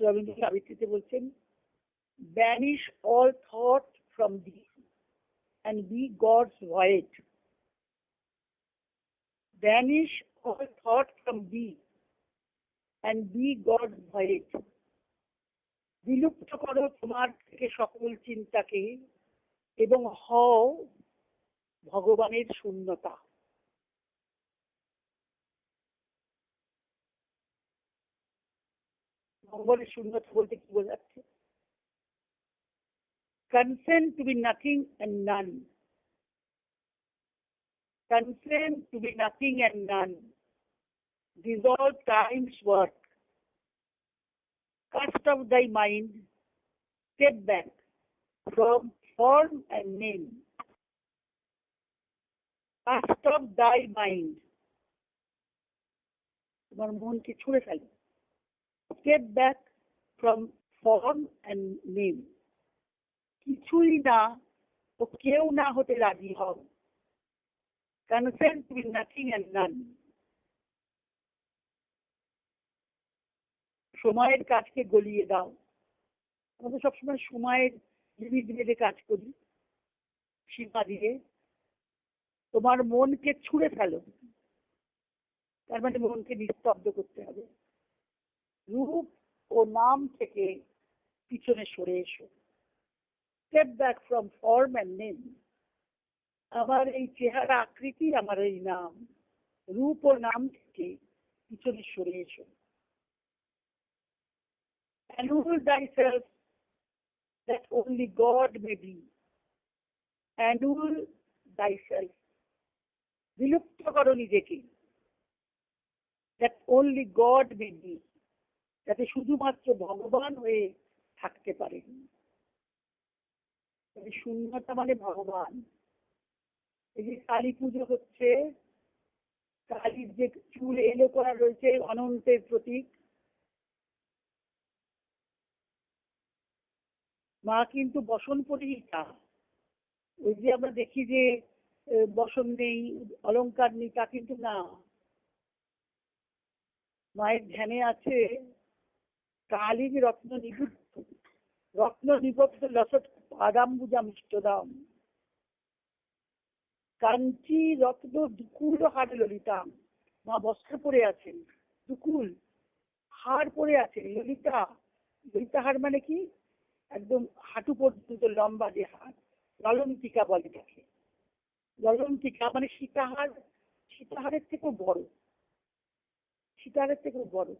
রবীন্দ্রনাথ আবৃত্তিতে বলছেন, banish all thought from thee and be God's void. Banish all thought from thee and be God's void. বিলুপ্ত করো তোমার থেকে সকল চিন্তাকে এবং হও ভগবানের শূন্যতা। ভগবানের শূন্যতা বলতে কি বোঝাচ্ছে? Consent to be nothing and none. Consent to be nothing and none. Dissolve time's work. Cast off thy mind. Step back from form and name. Cast off thy mind. তোমার মনকে ছুঁড়ে ফেলো। Step back from form and name. কিছুই না ও কেউ না হতে রাজি হও। Consent to be nothing and none. সময়ের কাজকে গলিয়ে দাও। আমরা সবসময় সময়ের লিমিট বেঁধে কাজ করি, সীমা দিয়ে। তোমার মনকে ছুঁড়ে ফেলো, তার মানে মনকে নিস্তব্ধ করতে হবে। রূপ ও নাম থেকে পিছনে সরে এসো। Step back from form and name. আমার এই চেহারা আকৃতি, আমার এই নাম, রূপ ও নাম থেকে পিছনে সরে এসো। Annul thyself that only God may be. Annul thyself. বিলুপ্ত করো নিজেকে, that only God may be. যাতে শুধুমাত্র ভগবান হয়ে থাকতে পারেন। শূন্যতা মানে ভগবান। এই যে কালী পুজো হচ্ছে, কালীর যে চুল এলো করা রয়েছে অনন্তের প্রতীক, মা কিন্তু বসন পরিহিতা। ওই যে আমরা দেখি যে বসন নেই, অলংকার নেই, তা কিন্তু না। মায়ের ধ্যানে আছে কালীর রত্ন নিবুদ্ধ, রত্ন নিবদ্ধ লসট পাদাম্বুজাম ইষ্টদাম, কাঞ্চি রত্ন দুকুল হার ললিতা। মা বস্ত্র পরে আছেন, দুকুল হার পরে আছে, ললিতা। ললিতা হার মানে কি? একদম হাঁটু পর্যন্ত লম্বা যে হার, ললন্তিকা বলে তাকে। ললন্তিকা মানে সীতাহার, সীতাহারের থেকেও বড়, সীতাহারের থেকেও বড়।